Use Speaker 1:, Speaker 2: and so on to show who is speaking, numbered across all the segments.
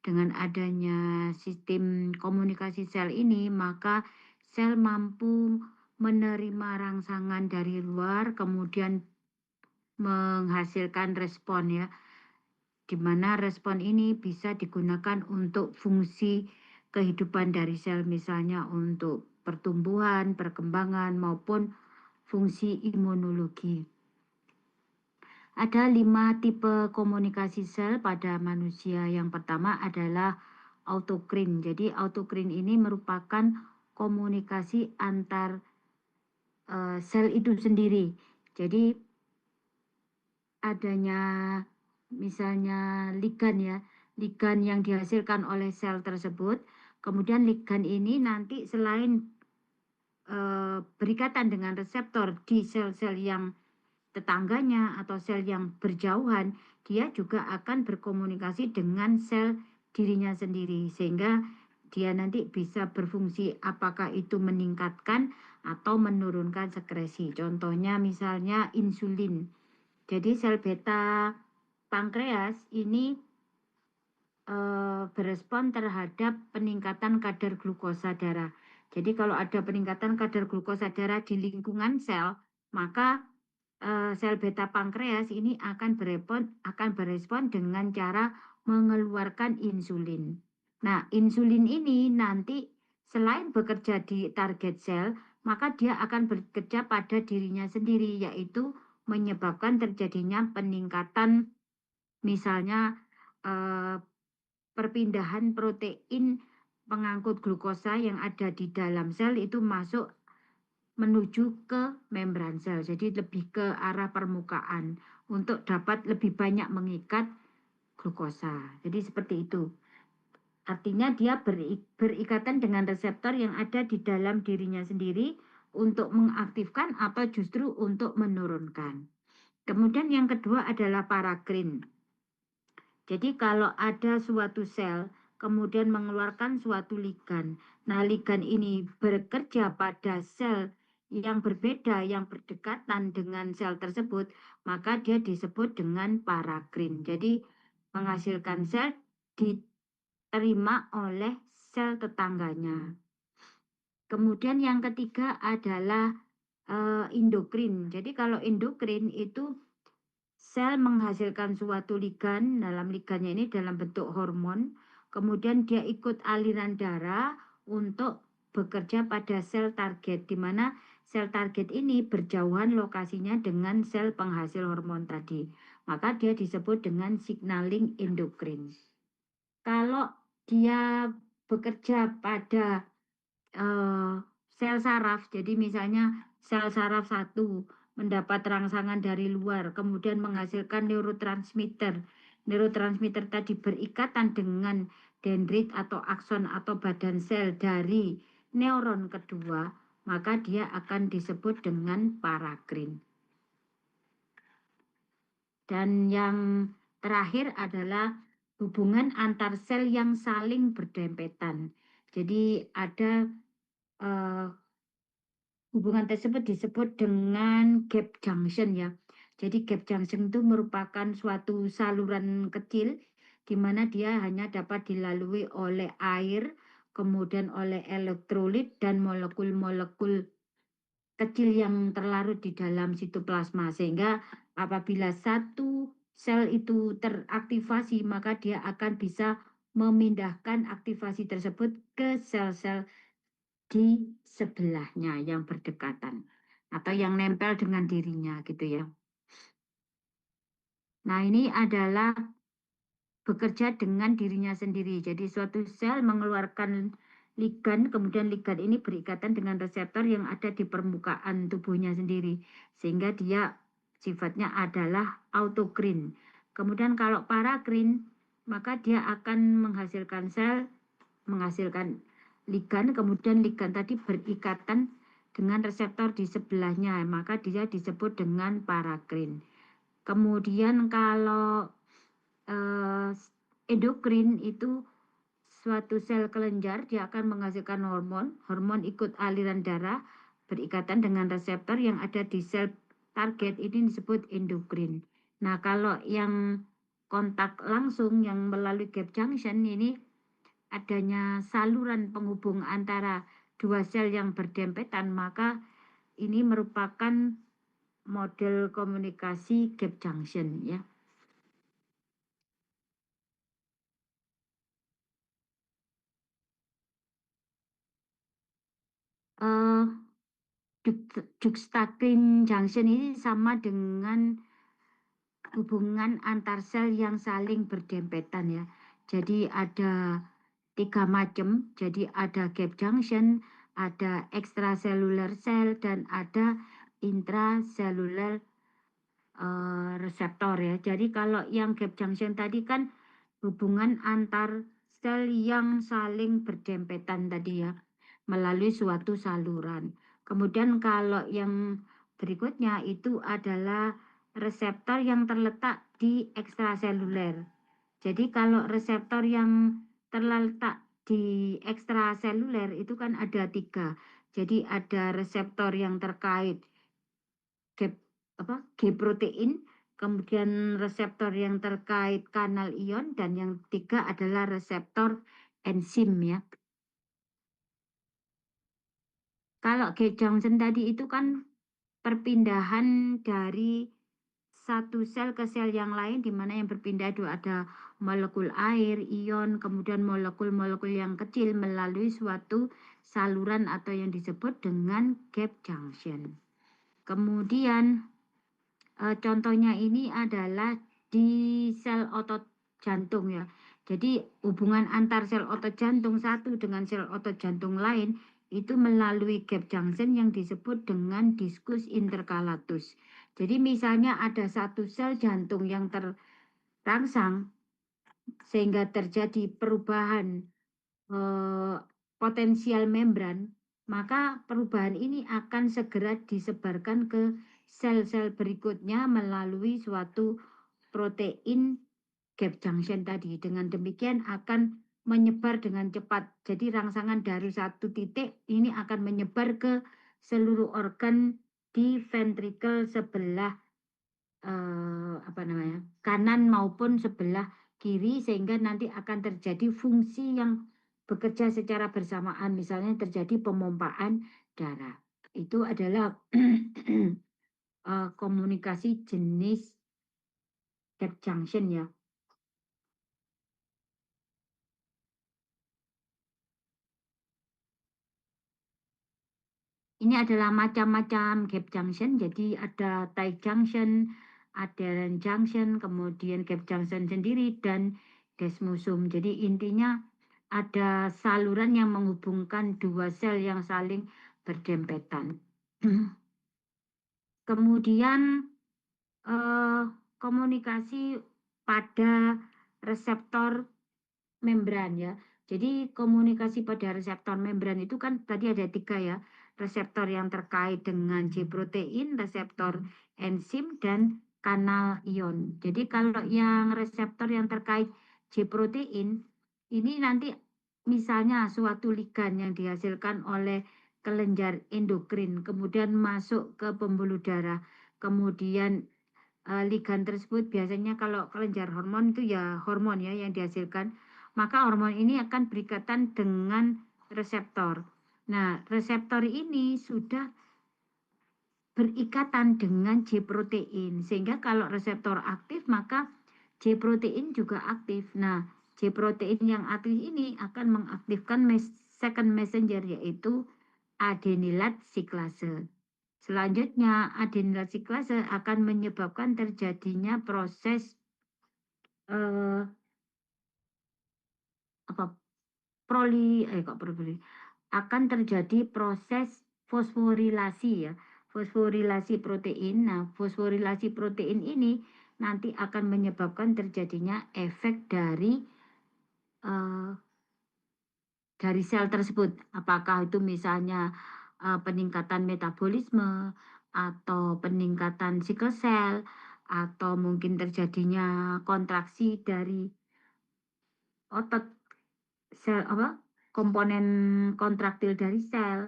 Speaker 1: Dengan adanya sistem komunikasi sel ini, maka sel mampu menerima rangsangan dari luar, kemudian menghasilkan respon ya, di mana respon ini bisa digunakan untuk fungsi kehidupan dari sel, misalnya untuk pertumbuhan, perkembangan, maupun fungsi imunologi. Ada 5 tipe komunikasi sel pada manusia. Yang pertama adalah autokrin. Jadi autokrin ini merupakan komunikasi antar sel itu sendiri. Jadi adanya misalnya ligan ya, ligan yang dihasilkan oleh sel tersebut, kemudian ligan ini nanti selain berikatan dengan reseptor di sel-sel yang tetangganya atau sel yang berjauhan, dia juga akan berkomunikasi dengan sel dirinya sendiri, sehingga dia nanti bisa berfungsi apakah itu meningkatkan atau menurunkan sekresi. Contohnya misalnya insulin. Jadi sel beta pankreas ini berespon terhadap peningkatan kadar glukosa darah. Jadi kalau ada peningkatan kadar glukosa darah di lingkungan sel, maka sel beta pankreas ini akan berespon dengan cara mengeluarkan insulin. Nah, insulin ini nanti selain bekerja di target sel, maka dia akan bekerja pada dirinya sendiri, yaitu menyebabkan terjadinya peningkatan misalnya eh, perpindahan protein pengangkut glukosa yang ada di dalam sel itu masuk menuju ke membran sel, jadi lebih ke arah permukaan untuk dapat lebih banyak mengikat glukosa. Jadi seperti itu. Artinya dia berikatan dengan reseptor yang ada di dalam dirinya sendiri untuk mengaktifkan atau justru untuk menurunkan. Kemudian yang kedua adalah parakrin. Jadi kalau ada suatu sel kemudian mengeluarkan suatu ligan. Nah, ligan ini bekerja pada sel yang berbeda, yang berdekatan dengan sel tersebut, maka dia disebut dengan parakrin. Jadi menghasilkan sel diterima oleh sel tetangganya. Kemudian yang ketiga adalah endokrin. Jadi kalau endokrin itu sel menghasilkan suatu ligan, dalam ligannya ini dalam bentuk hormon, kemudian dia ikut aliran darah untuk bekerja pada sel target, di mana sel target ini berjauhan lokasinya dengan sel penghasil hormon tadi. Maka dia disebut dengan signaling endokrin. Kalau dia bekerja pada sel saraf, jadi misalnya sel saraf satu mendapat rangsangan dari luar, kemudian menghasilkan neurotransmitter. Neurotransmitter tadi berikatan dengan dendrit atau akson atau badan sel dari neuron kedua, maka dia akan disebut dengan parakrin. Dan yang terakhir adalah hubungan antar sel yang saling berdempetan. Jadi ada hubungan tersebut disebut dengan gap junction ya. Jadi gap junction itu merupakan suatu saluran kecil di mana dia hanya dapat dilalui oleh air, kemudian oleh elektrolit dan molekul-molekul kecil yang terlarut di dalam sitoplasma, sehingga apabila satu sel itu teraktivasi maka dia akan bisa memindahkan aktivasi tersebut ke sel-sel di sebelahnya yang berdekatan atau yang nempel dengan dirinya gitu ya. Nah, ini adalah bekerja dengan dirinya sendiri. Jadi suatu sel mengeluarkan ligan, kemudian ligan ini berikatan dengan reseptor yang ada di permukaan tubuhnya sendiri, sehingga dia sifatnya adalah autokrin. Kemudian kalau parakrin, maka dia akan menghasilkan ligan, kemudian ligan tadi berikatan dengan reseptor di sebelahnya, maka dia disebut dengan parakrin. Kemudian kalau endokrin itu suatu sel kelenjar, dia akan menghasilkan hormon, hormon ikut aliran darah berikatan dengan reseptor yang ada di sel target, ini disebut endokrin. Nah, kalau yang kontak langsung yang melalui gap junction ini adanya saluran penghubung antara dua sel yang berdempetan, maka ini merupakan model komunikasi gap junction ya. Uh, Juxtacrine junction ini sama dengan hubungan antar sel yang saling berdempetan ya. Jadi ada 3 macam, jadi ada gap junction, ada extracellular cell, dan ada intracellular reseptor ya. Jadi kalau yang gap junction tadi kan hubungan antar sel yang saling berdempetan tadi ya, melalui suatu saluran. Kemudian kalau yang berikutnya itu adalah reseptor yang terletak di ekstraseluler. Jadi kalau reseptor yang terletak di ekstraseluler itu kan ada 3. Jadi ada reseptor yang terkait G protein, kemudian reseptor yang terkait kanal ion, dan yang ketiga adalah reseptor enzim ya. Kalau gap junction tadi itu kan perpindahan dari satu sel ke sel yang lain, di mana yang berpindah itu ada molekul air, ion, kemudian molekul-molekul yang kecil melalui suatu saluran atau yang disebut dengan gap junction. Kemudian contohnya ini adalah di sel otot jantung ya. Jadi hubungan antar sel otot jantung satu dengan sel otot jantung lain itu melalui gap junction yang disebut dengan diskus intercalatus. Jadi misalnya ada satu sel jantung yang terangsang sehingga terjadi perubahan potensial membran, maka perubahan ini akan segera disebarkan ke sel-sel berikutnya melalui suatu protein gap junction tadi. Dengan demikian akan menyebar dengan cepat. Jadi rangsangan dari satu titik ini akan menyebar ke seluruh organ di ventrikel sebelah kanan maupun sebelah kiri, sehingga nanti akan terjadi fungsi yang bekerja secara bersamaan, misalnya terjadi pemompaan darah. Itu adalah komunikasi jenis gap junction ya. Ini adalah macam-macam gap junction, jadi ada tight junction, adherent junction, kemudian gap junction sendiri, dan desmosum. Jadi intinya ada saluran yang menghubungkan dua sel yang saling berdempetan. Kemudian komunikasi pada reseptor membran ya. Jadi komunikasi pada reseptor membran itu kan tadi ada 3 ya. Reseptor yang terkait dengan G protein, reseptor enzim, dan kanal ion. Jadi kalau yang reseptor yang terkait G protein ini nanti misalnya suatu ligan yang dihasilkan oleh kelenjar endokrin kemudian masuk ke pembuluh darah. Kemudian ligan tersebut biasanya kalau kelenjar hormon itu ya hormon ya yang dihasilkan, maka hormon ini akan berikatan dengan reseptor. Nah, reseptor ini sudah berikatan dengan J protein, sehingga kalau reseptor aktif maka J protein juga aktif. Nah, J protein yang aktif ini akan mengaktifkan second messenger, yaitu adenilat siklase. Selanjutnya, adenilat siklase akan menyebabkan terjadinya proses apa akan terjadi proses fosforilasi ya, fosforilasi protein. Nah, fosforilasi protein ini nanti akan menyebabkan terjadinya efek dari sel tersebut. Apakah itu misalnya peningkatan metabolisme atau peningkatan sikel sel, atau mungkin terjadinya kontraksi dari otot sel komponen kontraktil dari sel,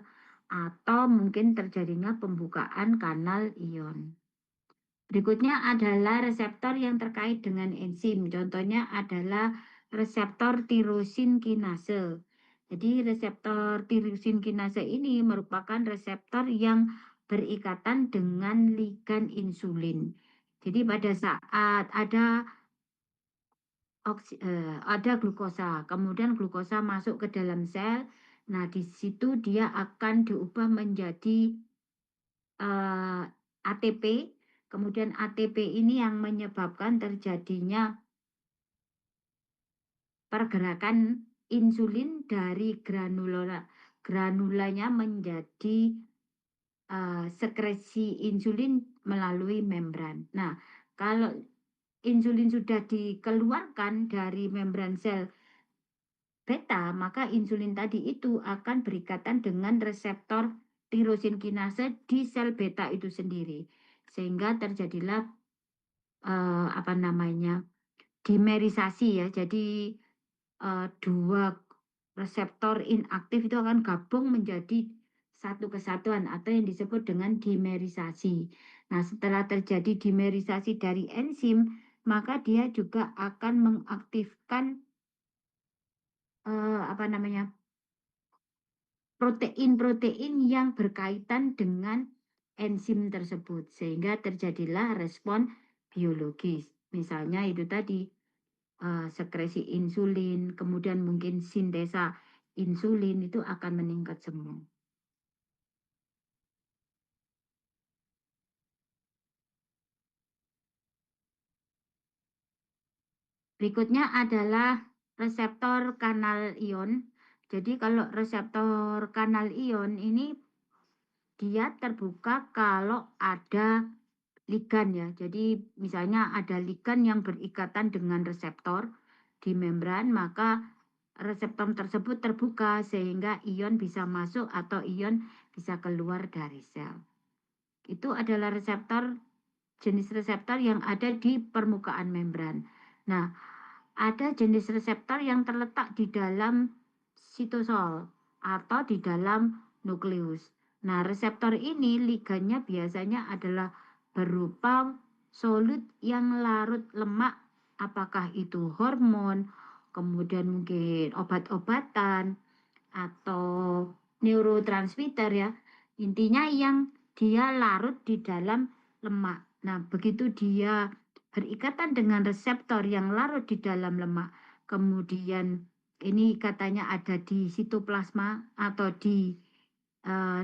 Speaker 1: atau mungkin terjadinya pembukaan kanal ion. Berikutnya adalah reseptor yang terkait dengan enzim. Contohnya adalah reseptor tirosin kinase. Jadi reseptor tirosin kinase ini merupakan reseptor yang berikatan dengan ligan insulin. Jadi pada saat ada glukosa, kemudian glukosa masuk ke dalam sel, nah di situ dia akan diubah menjadi ATP, kemudian ATP ini yang menyebabkan terjadinya pergerakan insulin dari granulanya menjadi sekresi insulin melalui membran. Nah, kalau insulin sudah dikeluarkan dari membran sel beta, maka insulin tadi itu akan berikatan dengan reseptor tirosin kinase di sel beta itu sendiri. Sehingga terjadilah apa namanya? Dimerisasi ya. Jadi dua reseptor inaktif itu akan gabung menjadi satu kesatuan atau yang disebut dengan dimerisasi. Nah, setelah terjadi dimerisasi dari enzim, maka dia juga akan mengaktifkan apa namanya? Protein-protein yang berkaitan dengan enzim tersebut sehingga terjadilah respon biologis. Misalnya itu tadi sekresi insulin, kemudian mungkin sintesa insulin itu akan meningkat semua. Berikutnya adalah reseptor kanal ion. Jadi kalau reseptor kanal ion ini dia terbuka kalau ada ligan ya. Jadi misalnya ada ligan yang berikatan dengan reseptor di membran, maka reseptor tersebut terbuka sehingga ion bisa masuk atau ion bisa keluar dari sel. Itu adalah jenis reseptor yang ada di permukaan membran. Nah, ada jenis reseptor yang terletak di dalam sitosol atau di dalam nukleus. Nah, reseptor ini ligannya biasanya adalah berupa solut yang larut lemak, apakah itu hormon, kemudian mungkin obat-obatan, atau neurotransmitter ya. Intinya yang dia larut di dalam lemak. Nah, begitu dia berikatan dengan reseptor yang larut di dalam lemak, kemudian ini katanya ada di sitoplasma atau di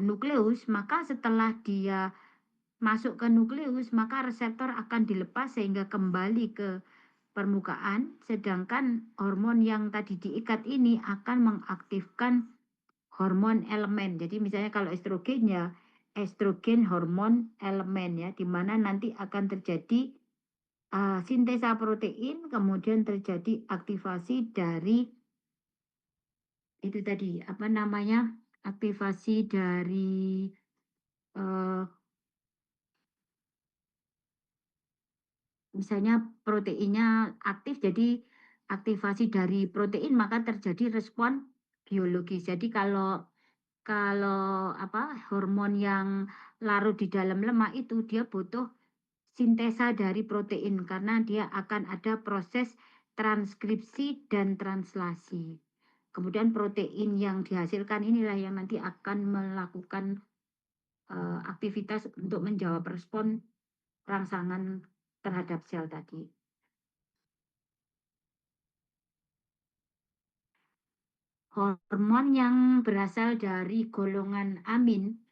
Speaker 1: nukleus, maka setelah dia masuk ke nukleus, maka reseptor akan dilepas sehingga kembali ke permukaan, sedangkan hormon yang tadi diikat ini akan mengaktifkan hormon elemen. Jadi misalnya kalau estrogen ya, estrogen hormon elemen ya, di mana nanti akan terjadi sintesa protein, kemudian terjadi aktivasi dari itu tadi apa namanya, aktivasi dari uh, misalnya proteinnya aktif, jadi aktivasi dari protein maka terjadi respon biologis. Jadi kalau kalau apa hormon yang larut di dalam lemak itu dia butuh sintesa dari protein karena dia akan ada proses transkripsi dan translasi. Kemudian protein yang dihasilkan inilah yang nanti akan melakukan aktivitas untuk menjawab respon rangsangan terhadap sel tadi. Hormon yang berasal dari golongan amin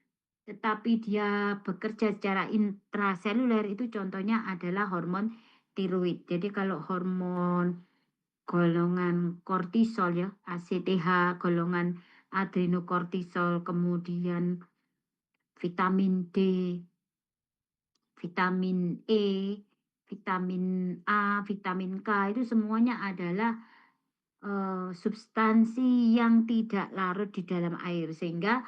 Speaker 1: tetapi dia bekerja secara intraseluler itu contohnya adalah hormon tiroid. Jadi kalau hormon golongan kortisol ya, ACTH, golongan adrenokortisol, kemudian vitamin D, vitamin E, vitamin A, vitamin K itu semuanya adalah substansi yang tidak larut di dalam air sehingga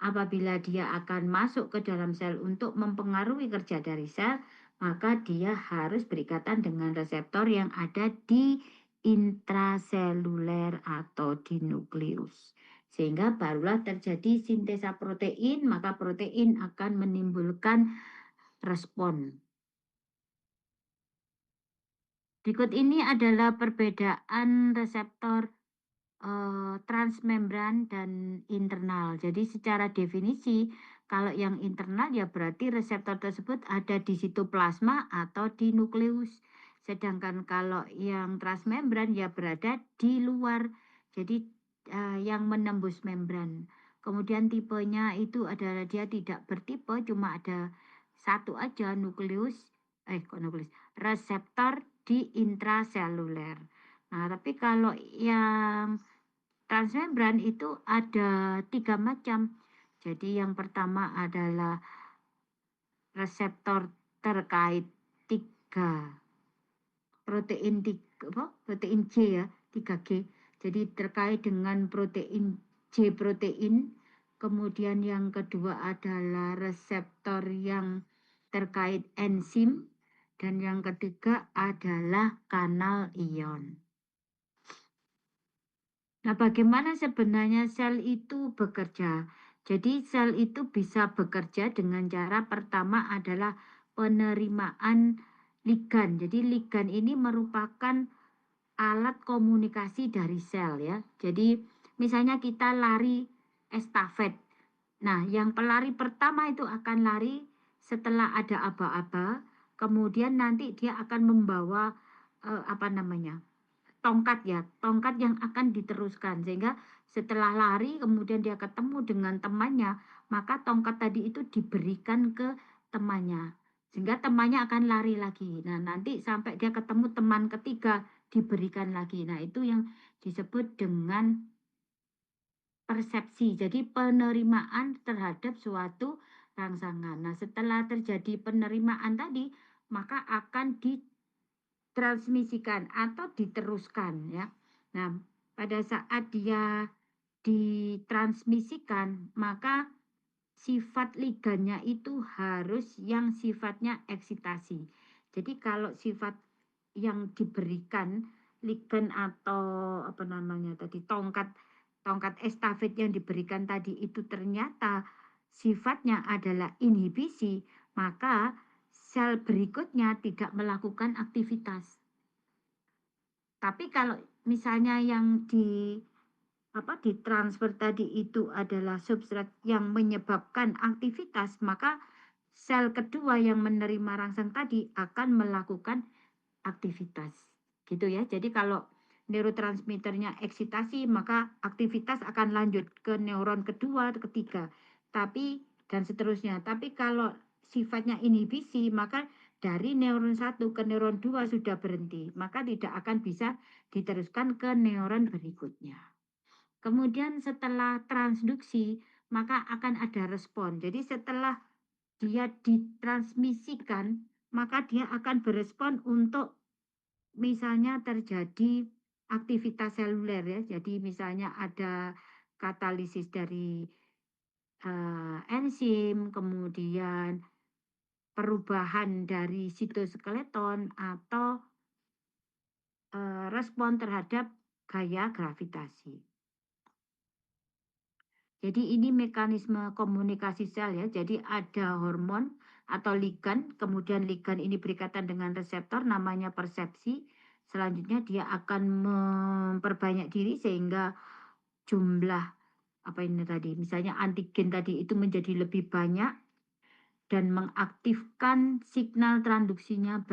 Speaker 1: apabila dia akan masuk ke dalam sel untuk mempengaruhi kerja dari sel, maka dia harus berikatan dengan reseptor yang ada di intraseluler atau di nukleus. Sehingga barulah terjadi sintesa protein, maka protein akan menimbulkan respon. Berikut ini adalah perbedaan reseptor transmembran dan internal. Jadi secara definisi, kalau yang internal ya berarti reseptor tersebut ada di sitoplasma atau di nukleus. Sedangkan kalau yang transmembran ya berada di luar. Jadi yang menembus membran. Kemudian tipenya itu adalah dia tidak bertipe, cuma ada satu aja nukleus, kok nukleus, reseptor di intraseluler. Nah, tapi kalau yang transmembran itu ada 3 macam. Jadi yang pertama adalah reseptor terkait 3 protein protein J ya, 3G. Jadi terkait dengan protein J protein. Kemudian yang kedua adalah reseptor yang terkait enzim dan yang ketiga adalah kanal ion. Nah, bagaimana sebenarnya sel itu bekerja? Jadi, sel itu bisa bekerja dengan cara pertama adalah penerimaan ligan. Jadi, ligan ini merupakan alat komunikasi dari sel ya. Jadi, misalnya kita lari estafet. Nah, yang pelari pertama itu akan lari setelah ada aba-aba, kemudian nanti dia akan membawa apa namanya? Tongkat ya, tongkat yang akan diteruskan sehingga setelah lari kemudian dia ketemu dengan temannya, maka tongkat tadi itu diberikan ke temannya. Sehingga temannya akan lari lagi. Nah, nanti sampai dia ketemu teman ketiga diberikan lagi. Nah, itu yang disebut dengan persepsi. Jadi penerimaan terhadap suatu rangsangan. Nah, setelah terjadi penerimaan tadi, maka akan transmisikan atau diteruskan ya. Nah, pada saat dia ditransmisikan, maka sifat ligannya itu harus yang sifatnya eksitasi. Jadi kalau sifat yang diberikan ligan atau apa namanya tadi tongkat tongkat estafet yang diberikan tadi itu ternyata sifatnya adalah inhibisi, maka sel berikutnya tidak melakukan aktivitas. Tapi kalau misalnya yang ditransfer tadi itu adalah substrat yang menyebabkan aktivitas, maka sel kedua yang menerima rangsang tadi akan melakukan aktivitas. Gitu ya. Jadi kalau neurotransmitternya eksitasi, maka aktivitas akan lanjut ke neuron kedua, ketiga. Tapi dan seterusnya. Tapi kalau sifatnya inhibisi, maka dari neuron 1 ke neuron 2 sudah berhenti, maka tidak akan bisa diteruskan ke neuron berikutnya. Kemudian setelah transduksi, maka akan ada respon. Jadi setelah dia ditransmisikan, maka dia akan berespon untuk misalnya terjadi aktivitas seluler ya. Jadi misalnya ada katalisis dari enzim, kemudian perubahan dari sitoskeleton atau respon terhadap gaya gravitasi. Jadi ini mekanisme komunikasi sel ya. Jadi ada hormon atau ligan, kemudian ligan ini berikatan dengan reseptor namanya persepsi. Selanjutnya dia akan memperbanyak diri sehingga jumlah apa ini tadi, misalnya antigen tadi itu menjadi lebih banyak dan mengaktifkan signal transduksinya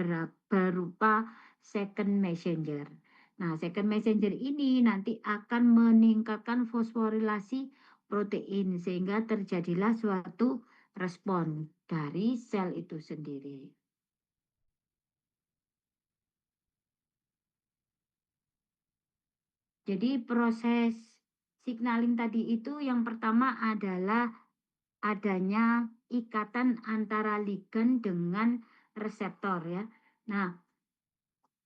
Speaker 1: berupa second messenger. Nah, second messenger ini nanti akan meningkatkan fosforilasi protein sehingga terjadilah suatu respon dari sel itu sendiri. Jadi proses signaling tadi itu yang pertama adalah adanya ikatan antara ligan dengan reseptor ya. Nah,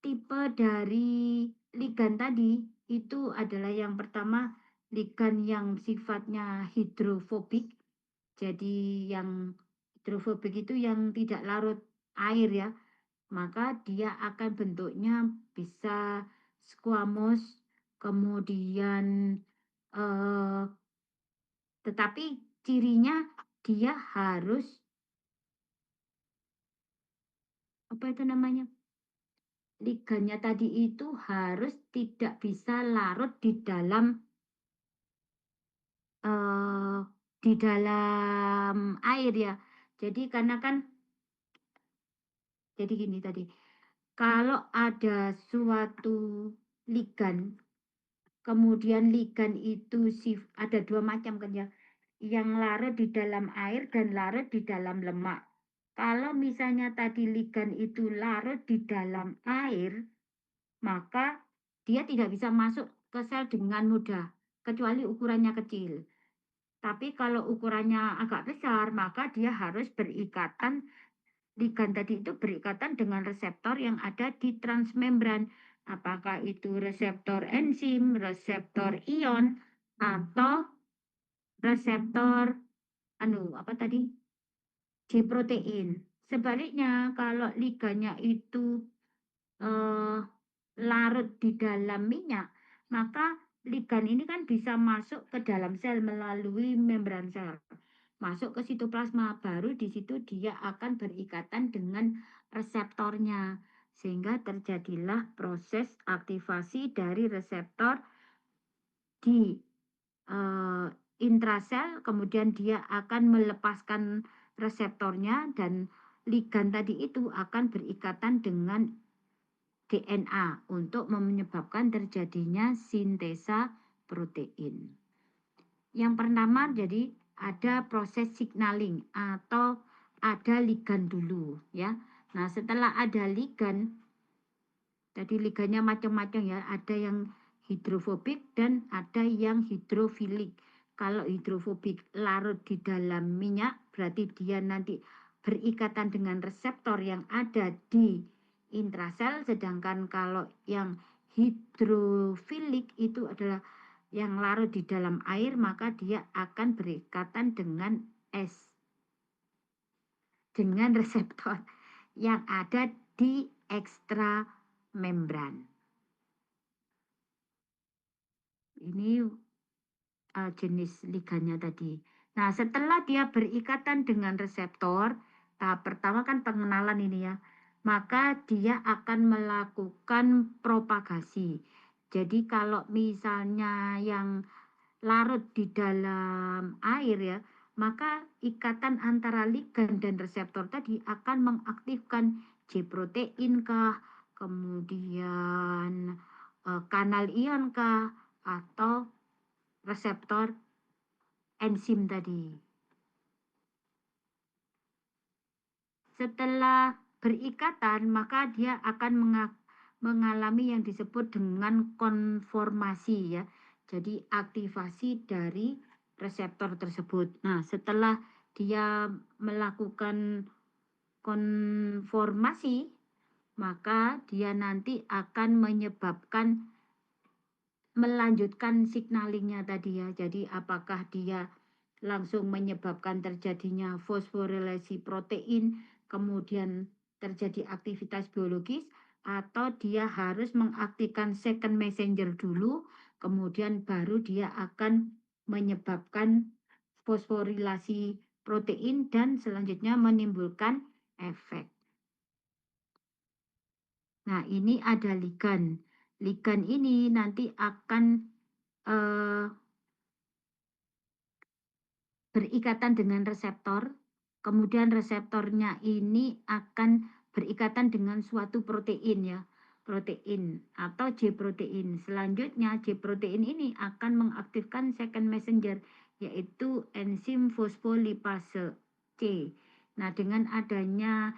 Speaker 1: tipe dari ligan tadi itu adalah yang pertama ligan yang sifatnya hidrofobik. Jadi yang hidrofobik itu yang tidak larut air ya, maka dia akan bentuknya bisa squamous, kemudian eh, tetapi cirinya dia harus apa itu namanya? ligannya tadi itu harus tidak bisa larut eh, di dalam air ya. Jadi karena kan jadi gini tadi, kalau ada suatu ligan, kemudian ligan itu ada dua macam kan ya, yang larut di dalam air dan larut di dalam lemak. Kalau misalnya tadi ligan itu larut di dalam air, maka dia tidak bisa masuk ke sel dengan mudah, kecuali ukurannya kecil. Tapi kalau ukurannya agak besar, maka dia harus berikatan, ligan tadi itu berikatan dengan reseptor yang ada di transmembran. Apakah itu reseptor enzim, reseptor ion, atau reseptor apa tadi? G protein. Sebaliknya, kalau ligannya itu eh, larut di dalam minyak, maka ligan ini kan bisa masuk ke dalam sel melalui membran sel. Masuk ke sitoplasma, baru di situ dia akan berikatan dengan reseptornya. Sehingga terjadilah proses aktivasi dari reseptor di eh, intrasel, kemudian dia akan melepaskan reseptornya dan ligan tadi itu akan berikatan dengan DNA untuk menyebabkan terjadinya sintesa protein. Yang pertama jadi ada proses signaling atau ada ligan dulu ya. Nah, setelah ada ligan, tadi ligannya macam-macam ya, ada yang hidrofobik dan ada yang hidrofilik. Kalau hidrofobik larut di dalam minyak, berarti dia nanti berikatan dengan reseptor yang ada di intrasel, sedangkan kalau yang hidrofilik itu adalah yang larut di dalam air, maka dia akan berikatan dengan dengan reseptor yang ada di ekstra membran. Ini jenis ligannya tadi. Nah, setelah dia berikatan dengan reseptor, tahap pertama kan pengenalan ini ya, maka dia akan melakukan propagasi. Jadi kalau misalnya yang larut di dalam air ya, maka ikatan antara ligan dan reseptor tadi akan mengaktifkan J protein kah, kemudian kanal ion kah, atau reseptor enzim tadi. Setelah berikatan, maka dia akan mengalami yang disebut dengan konformasi ya. Jadi aktivasi dari reseptor tersebut. Nah, setelah dia melakukan konformasi, maka dia nanti akan menyebabkan melanjutkan signalingnya tadi ya. Jadi apakah dia langsung menyebabkan terjadinya fosforilasi protein, kemudian terjadi aktivitas biologis, atau dia harus mengaktifkan second messenger dulu, kemudian baru dia akan menyebabkan fosforilasi protein dan selanjutnya menimbulkan efek. Nah, ini ada ligan. Ligan ini nanti akan eh, berikatan dengan reseptor, kemudian reseptornya ini akan berikatan dengan suatu protein ya, protein atau J protein. Selanjutnya J protein ini akan mengaktifkan second messenger, yaitu enzim fosfolipase C. Nah, dengan adanya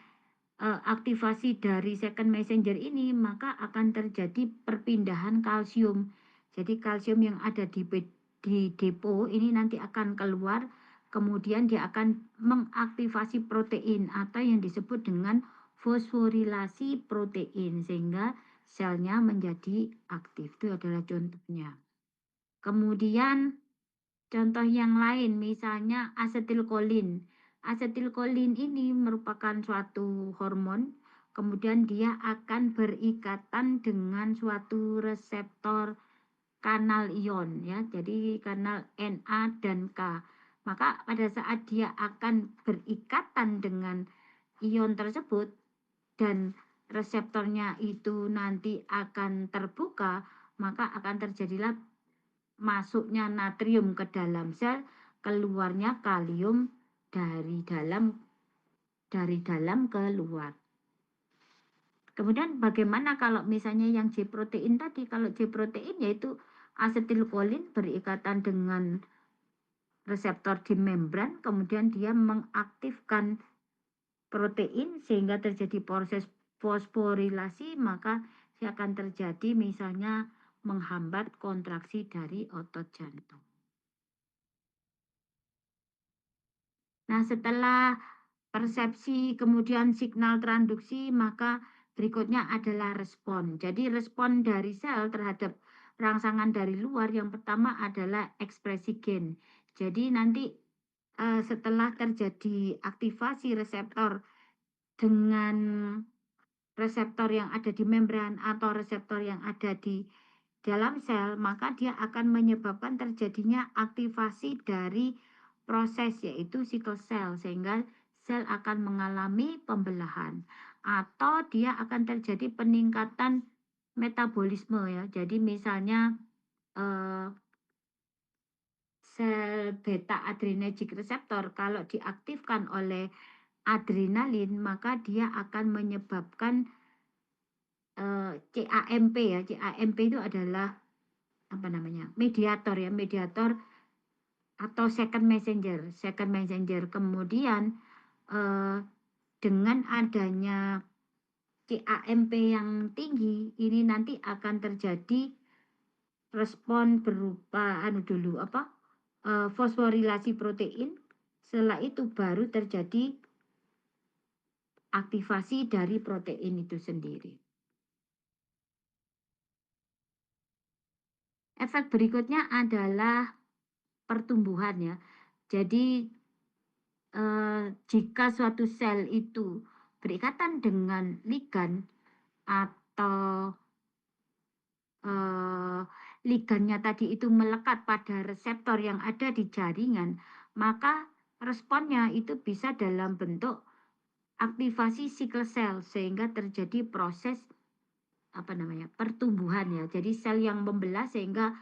Speaker 1: aktivasi dari second messenger ini, maka akan terjadi perpindahan kalsium. Jadi kalsium yang ada di depo ini nanti akan keluar, kemudian dia akan mengaktifasi protein atau yang disebut dengan fosforilasi protein, sehingga selnya menjadi aktif. Itu adalah contohnya. Kemudian contoh yang lain, misalnya asetilkolin. Asetilkolin ini merupakan suatu hormon, kemudian dia akan berikatan dengan suatu reseptor kanal ion ya. Jadi kanal Na dan K. Maka pada saat dia akan berikatan dengan ion tersebut dan reseptornya itu nanti akan terbuka, maka akan terjadilah masuknya natrium ke dalam sel, keluarnya kalium dari dalam ke luar. Kemudian bagaimana kalau misalnya yang J protein tadi? Kalau J protein yaitu asetilkolin berikatan dengan reseptor di membran, kemudian dia mengaktifkan protein sehingga terjadi proses fosforilasi, maka dia akan terjadi misalnya menghambat kontraksi dari otot jantung. Nah, setelah persepsi kemudian signal transduksi, maka berikutnya adalah respon. Jadi respon dari sel terhadap rangsangan dari luar yang pertama adalah ekspresi gen. Jadi nanti setelah terjadi aktivasi reseptor dengan reseptor yang ada di membran atau reseptor yang ada di dalam sel, maka dia akan menyebabkan terjadinya aktivasi dari proses yaitu sikelsel, sehingga sel akan mengalami pembelahan atau dia akan terjadi peningkatan metabolisme ya. Jadi misalnya eh, sel beta adrenergic receptor kalau diaktifkan oleh adrenalin, maka dia akan menyebabkan CAMP ya. CAMP itu adalah apa namanya? Mediator ya, mediator atau second messenger. Kemudian dengan adanya CAMP yang tinggi, ini nanti akan terjadi respon berupa fosforilasi protein. Setelah itu baru terjadi aktivasi dari protein itu sendiri. Efek berikutnya adalah pertumbuhan ya. Jadi jika suatu sel itu berikatan dengan ligan atau ligannya tadi itu melekat pada reseptor yang ada di jaringan, maka responnya itu bisa dalam bentuk aktivasi sikel sel sehingga terjadi proses pertumbuhan ya. Jadi sel yang membelah sehingga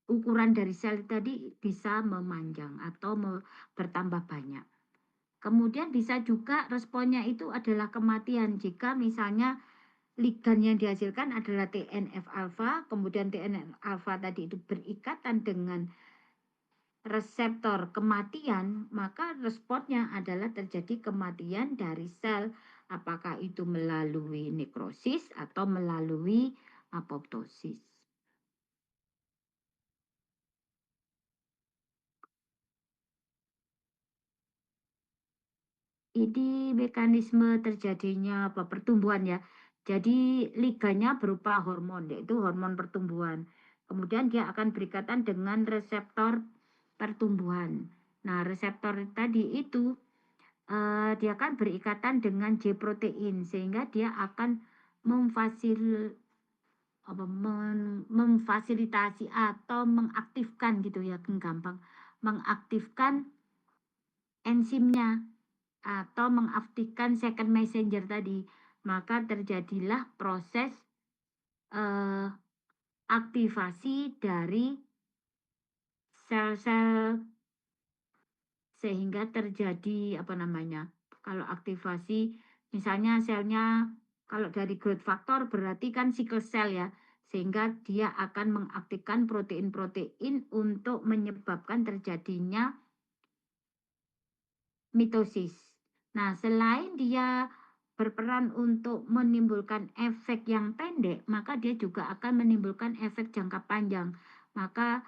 Speaker 1: ukuran dari sel tadi bisa memanjang atau bertambah banyak. Kemudian bisa juga responnya itu adalah kematian jika misalnya ligan yang dihasilkan adalah TNF alfa, kemudian TNF alfa tadi itu berikatan dengan reseptor kematian, maka responnya adalah terjadi kematian dari sel, apakah itu melalui nekrosis atau melalui apoptosis. Ini mekanisme terjadinya pertumbuhan ya. Jadi liganya berupa hormon, yaitu hormon pertumbuhan. Kemudian dia akan berikatan dengan reseptor pertumbuhan. Nah, reseptor tadi itu dia akan berikatan dengan J protein sehingga dia akan memfasilitasi atau mengaktifkan gitu ya, gampang, mengaktifkan enzimnya atau mengaktifkan second messenger tadi, maka terjadilah proses aktivasi dari sel-sel sehingga terjadi kalau aktivasi misalnya selnya kalau dari growth factor berarti kan sickle cell ya, sehingga dia akan mengaktifkan protein-protein untuk menyebabkan terjadinya mitosis. Nah, selain dia berperan untuk menimbulkan efek yang pendek, maka dia juga akan menimbulkan efek jangka panjang. Maka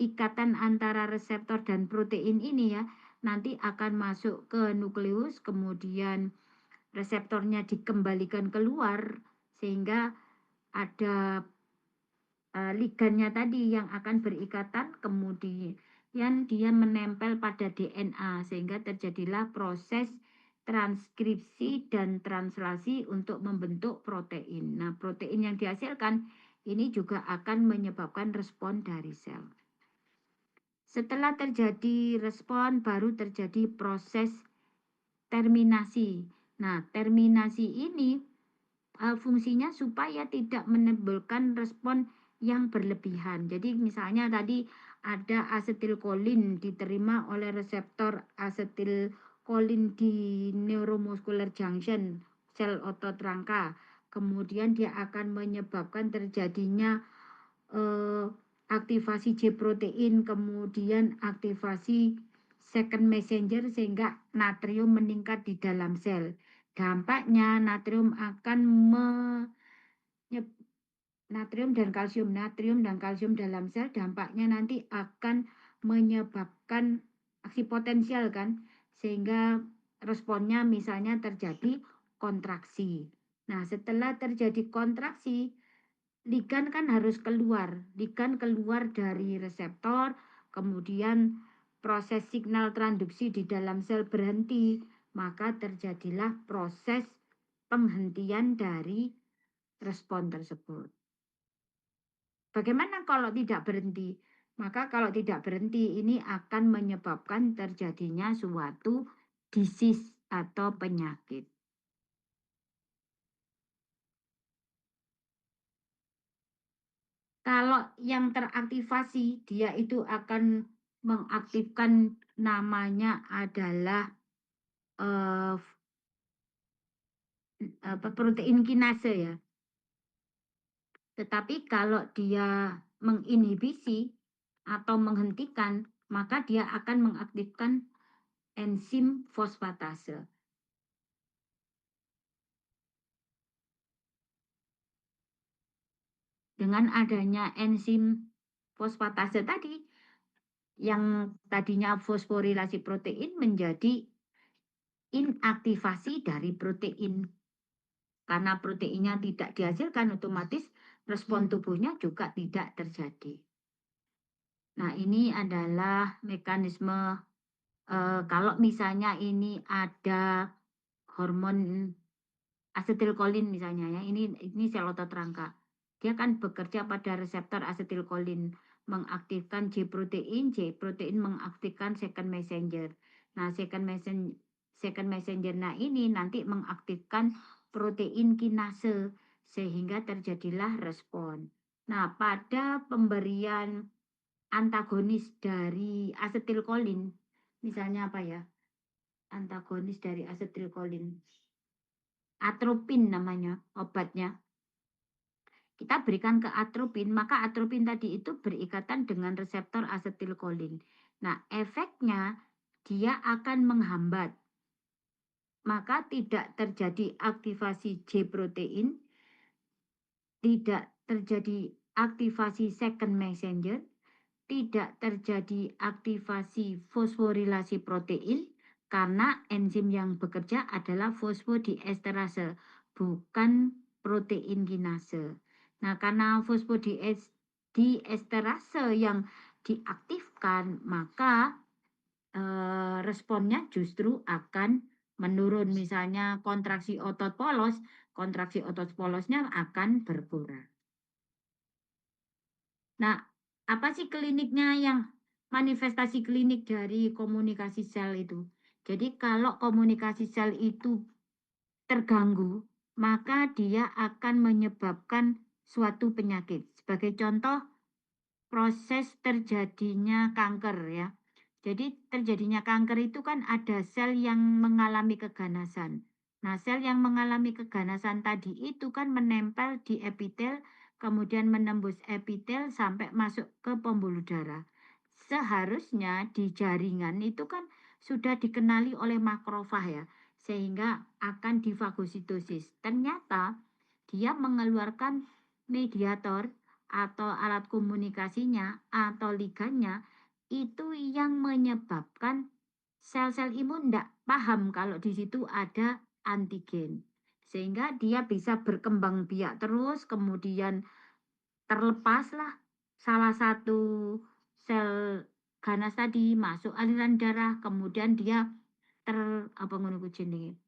Speaker 1: ikatan antara reseptor dan protein ini ya nanti akan masuk ke nukleus, kemudian reseptornya dikembalikan keluar sehingga ada ligannya tadi yang akan berikatan, kemudian dia menempel pada DNA sehingga terjadilah proses transkripsi dan translasi untuk membentuk protein. Nah, protein yang dihasilkan ini juga akan menyebabkan respon dari sel. Setelah terjadi respon baru terjadi proses terminasi. Nah, terminasi ini fungsinya supaya tidak menimbulkan respon yang berlebihan. Jadi misalnya tadi ada asetilkolin diterima oleh reseptor asetilkolin di neuromuscular junction sel otot rangka. Kemudian dia akan menyebabkan terjadinya aktivasi J protein, kemudian aktivasi second messenger sehingga natrium meningkat di dalam sel. Dampaknya natrium akan natrium dan kalsium dalam sel dampaknya nanti akan menyebabkan aksi potensial kan, sehingga responnya misalnya terjadi kontraksi. Nah, setelah terjadi kontraksi, ligan kan harus keluar. Ligan keluar dari reseptor, kemudian proses signal transduksi di dalam sel berhenti, maka terjadilah proses penghentian dari respon tersebut. Bagaimana kalau tidak berhenti? Maka kalau tidak berhenti ini akan menyebabkan terjadinya suatu disease atau penyakit. Kalau yang teraktivasi, dia itu akan mengaktifkan namanya adalah eh, protein kinase ya. Tetapi kalau dia menginhibisi atau menghentikan, maka dia akan mengaktifkan enzim fosfatase. Dengan adanya enzim fosfatase tadi, yang tadinya fosforilasi protein menjadi inaktivasi dari protein. Karena proteinnya tidak dihasilkan, otomatis respon tubuhnya juga tidak terjadi. Nah, ini adalah mekanisme kalau misalnya ini ada hormon asetilkolin misalnya ya, ini sel otot rangka. Dia kan bekerja pada reseptor asetilkolin, mengaktifkan J protein mengaktifkan second messenger. Nah, second messenger nah ini nanti mengaktifkan protein kinase sehingga terjadilah respon. Nah, pada pemberian antagonis dari asetilkolin, misalnya apa ya? Antagonis dari asetilkolin. Atropin namanya obatnya. Kita berikan ke atropin, maka atropin tadi itu berikatan dengan reseptor asetilkolin. Nah, efeknya dia akan menghambat. Maka tidak terjadi aktivasi J protein, tidak terjadi aktivasi second messenger, tidak terjadi aktivasi fosforilasi protein, karena enzim yang bekerja adalah fosfodiesterase, bukan protein kinase. Nah, karena fosfodiesterase yang diaktifkan, maka responnya justru akan menurun. Misalnya kontraksi otot polosnya akan berkurang. Nah, apa sih kliniknya yang manifestasi klinik dari komunikasi sel itu? Jadi kalau komunikasi sel itu terganggu, maka dia akan menyebabkan suatu penyakit. Sebagai contoh, proses terjadinya kanker ya. Jadi terjadinya kanker itu kan ada sel yang mengalami keganasan. Nah, sel yang mengalami keganasan tadi itu kan menempel di epitel, kemudian menembus epitel sampai masuk ke pembuluh darah. Seharusnya di jaringan itu kan sudah dikenali oleh makrofag ya, sehingga akan difagositosis. Ternyata dia mengeluarkan mediator atau alat komunikasinya atau ligannya itu yang menyebabkan sel-sel imun tidak paham kalau di situ ada antigen. Sehingga dia bisa berkembang biak terus, kemudian terlepaslah salah satu sel ganas tadi masuk aliran darah, kemudian dia ter apa ngono jenenge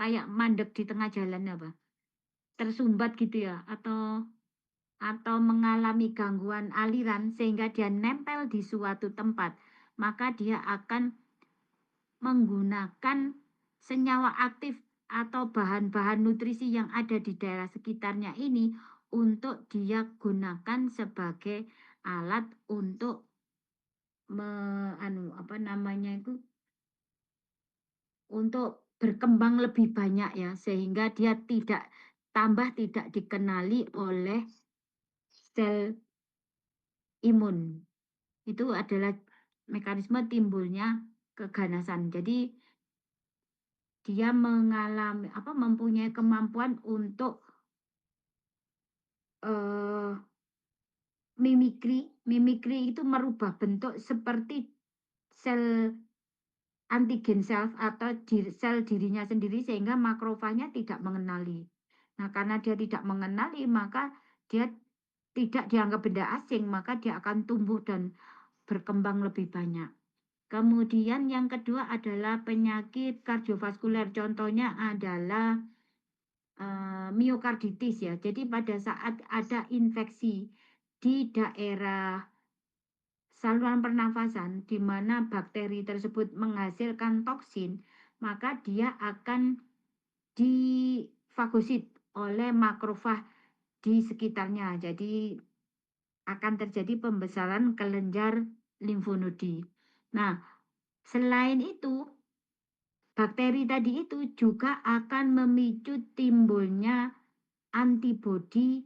Speaker 1: kayak mandek di tengah jalan apa tersumbat gitu ya atau mengalami gangguan aliran sehingga dia nempel di suatu tempat, maka dia akan menggunakan senyawa aktif atau bahan-bahan nutrisi yang ada di daerah sekitarnya ini untuk dia gunakan sebagai alat untuk apa namanya itu, untuk berkembang lebih banyak ya, sehingga dia tidak dikenali oleh sel imun. Itu adalah mekanisme timbulnya keganasan. Jadi dia mempunyai kemampuan untuk eh, mimikri. Mimikri itu merubah bentuk seperti sel antigen self atau sel dirinya sendiri sehingga makrofagnya tidak mengenali. Nah, karena dia tidak mengenali, maka dia tidak dianggap benda asing, maka dia akan tumbuh dan berkembang lebih banyak. Kemudian yang kedua adalah penyakit kardiovaskuler. Contohnya adalah miokarditis ya. Jadi pada saat ada infeksi di daerah saluran pernafasan di mana bakteri tersebut menghasilkan toksin, maka dia akan difagosit oleh makrofag di sekitarnya. Jadi akan terjadi pembesaran kelenjar limfonodi. Nah, selain itu, bakteri tadi itu juga akan memicu timbulnya antibodi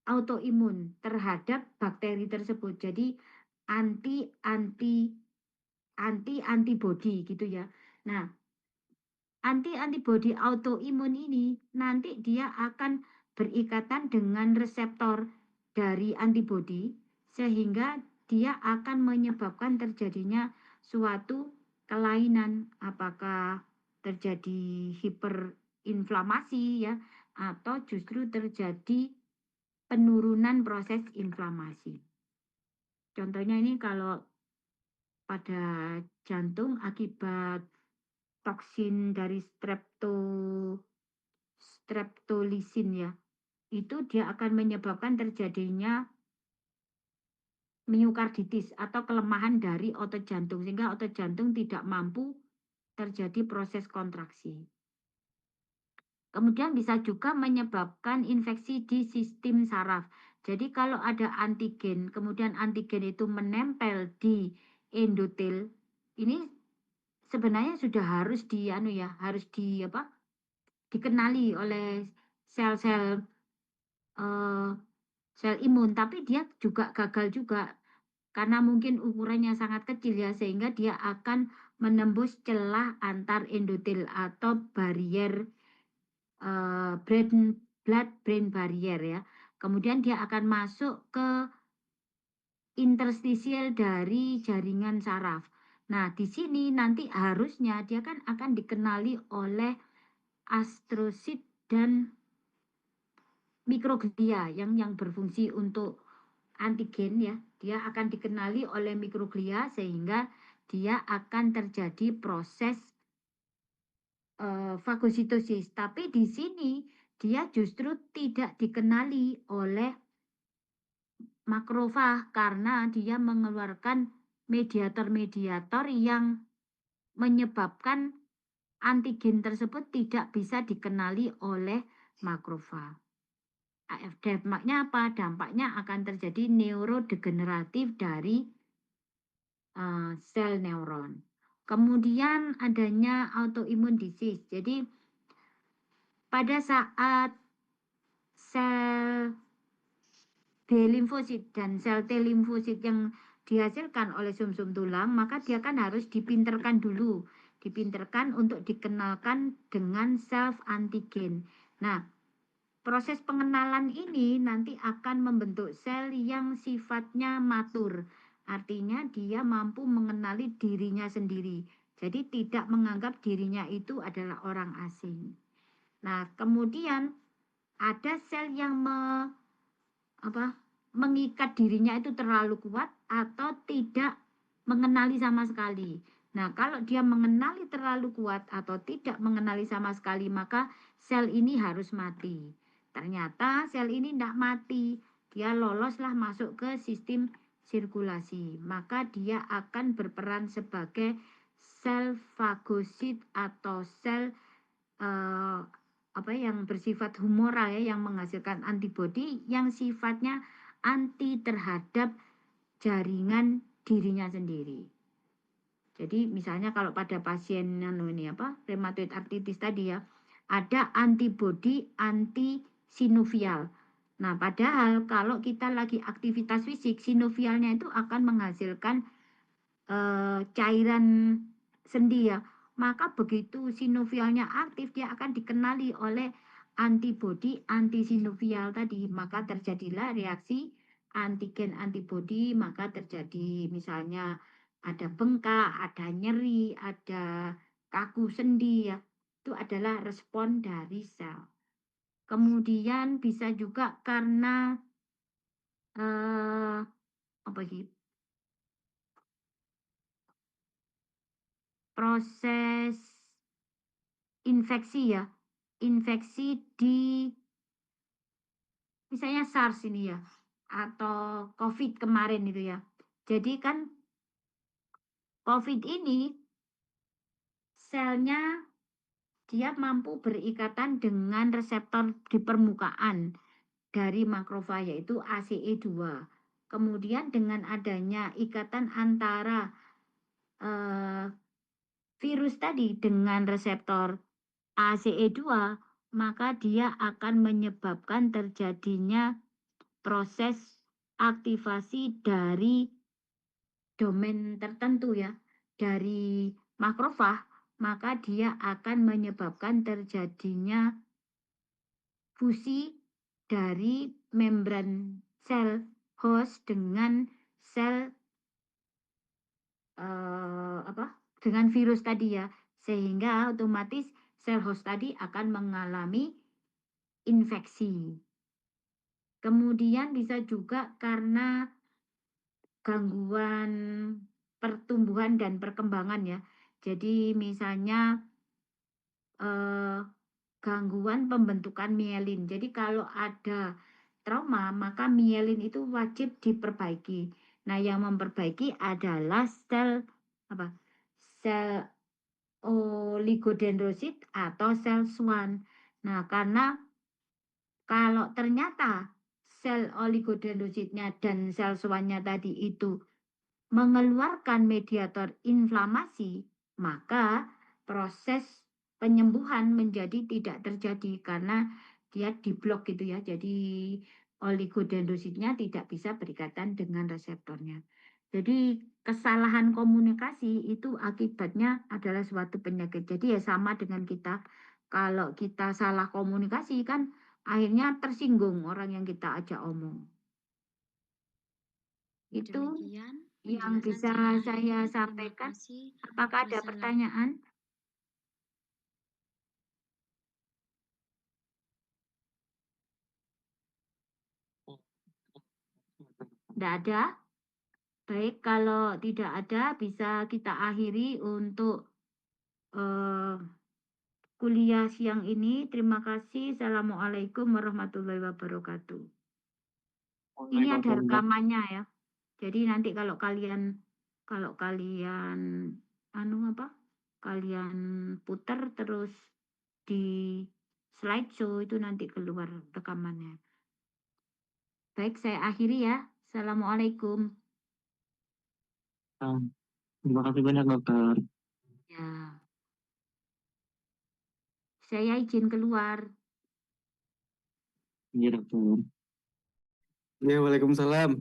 Speaker 1: autoimun terhadap bakteri tersebut. Jadi anti anti anti antibodi gitu ya. Nah, antibodi autoimun ini nanti dia akan berikatan dengan reseptor dari antibodi sehingga dia akan menyebabkan terjadinya suatu kelainan, apakah terjadi hiperinflamasi ya atau justru terjadi penurunan proses inflamasi. Contohnya ini kalau pada jantung akibat toksin dari streptolisin ya, itu dia akan menyebabkan terjadinya miokarditis atau kelemahan dari otot jantung sehingga otot jantung tidak mampu terjadi proses kontraksi. Kemudian bisa juga menyebabkan infeksi di sistem saraf. Jadi kalau ada antigen, kemudian antigen itu menempel di endotel, ini sebenarnya sudah harus harus dikenali oleh sel-sel eh, sel imun, tapi dia juga gagal juga karena mungkin ukurannya sangat kecil ya sehingga dia akan menembus celah antar endotel atau barrier blood brain barrier ya. Kemudian dia akan masuk ke interstisial dari jaringan saraf. Nah, di sini nanti harusnya dia kan akan dikenali oleh astrosit dan mikroglia yang berfungsi untuk antigen ya. Dia akan dikenali oleh mikroglia sehingga dia akan terjadi proses fagositosis. Tapi di sini dia justru tidak dikenali oleh makrofag karena dia mengeluarkan mediator-mediator yang menyebabkan antigen tersebut tidak bisa dikenali oleh makrofag. Dampaknya apa? Dampaknya akan terjadi neurodegeneratif dari sel neuron. Kemudian adanya autoimmune disease. Jadi pada saat sel B limfosit dan sel T limfosit yang dihasilkan oleh sumsum tulang, maka dia kan harus dipinterkan dulu. Dipinterkan untuk dikenalkan dengan self antigen. Nah, proses pengenalan ini nanti akan membentuk sel yang sifatnya matur. Artinya dia mampu mengenali dirinya sendiri. Jadi tidak menganggap dirinya itu adalah orang asing. Nah, kemudian ada sel yang mengikat dirinya itu terlalu kuat atau tidak mengenali sama sekali. Nah, kalau dia mengenali terlalu kuat atau tidak mengenali sama sekali, maka sel ini harus mati. Ternyata sel ini tidak mati, dia loloslah masuk ke sistem sirkulasi. Maka dia akan berperan sebagai sel fagosit atau sel yang bersifat humoral ya, yang menghasilkan antibodi yang sifatnya anti terhadap jaringan dirinya sendiri. Jadi misalnya kalau pada pasien rheumatoid arthritis tadi ya, ada antibodi anti sinovial. Nah, padahal kalau kita lagi aktivitas fisik, sinovialnya itu akan menghasilkan cairan sendi ya. Maka begitu sinovialnya aktif, dia akan dikenali oleh antibodi anti sinovial tadi. Maka terjadilah reaksi antigen antibodi, maka terjadi misalnya ada bengkak, ada nyeri, ada kaku sendi ya. Itu adalah respon dari sel. Kemudian bisa juga karena proses infeksi ya, infeksi di misalnya SARS ini ya, atau COVID kemarin itu ya. Jadi kan COVID ini selnya dia mampu berikatan dengan reseptor di permukaan dari makrofa yaitu ACE2. Kemudian dengan adanya ikatan antara virus tadi dengan reseptor ACE2, maka dia akan menyebabkan terjadinya proses aktivasi dari domain tertentu ya, dari makrofag, maka dia akan menyebabkan terjadinya fusi dari membran sel host dengan sel dengan virus tadi ya, sehingga otomatis sel host tadi akan mengalami infeksi. Kemudian bisa juga karena gangguan pertumbuhan dan perkembangan ya. Jadi misalnya gangguan pembentukan mielin. Jadi kalau ada trauma, maka mielin itu wajib diperbaiki. Nah, yang memperbaiki adalah sel sel oligodendrosit atau sel Schwann. Nah, karena kalau ternyata sel oligodendrositnya dan sel Schwann-nya tadi itu mengeluarkan mediator inflamasi, maka proses penyembuhan menjadi tidak terjadi karena dia diblok gitu ya. Jadi oligodendrositnya tidak bisa berikatan dengan reseptornya. Jadi kesalahan komunikasi itu akibatnya adalah suatu penyakit. Jadi ya sama dengan kita. Kalau kita salah komunikasi kan akhirnya tersinggung orang yang kita ajak omong. Itu yang bisa saya sampaikan. Apakah ada pertanyaan? Tidak ada? Baik, kalau tidak ada bisa kita akhiri untuk kuliah siang ini. Terima kasih. Assalamualaikum warahmatullahi wabarakatuh. Ini ada rekamannya ya. Jadi nanti kalau kalian kalian putar terus di slideshow itu nanti keluar rekamannya. Baik, saya akhiri ya. Assalamualaikum.
Speaker 2: Terima kasih banyak, dokter.
Speaker 1: Ya. Saya izin keluar.
Speaker 2: Iya, dokter. Ya, waalaikumsalam.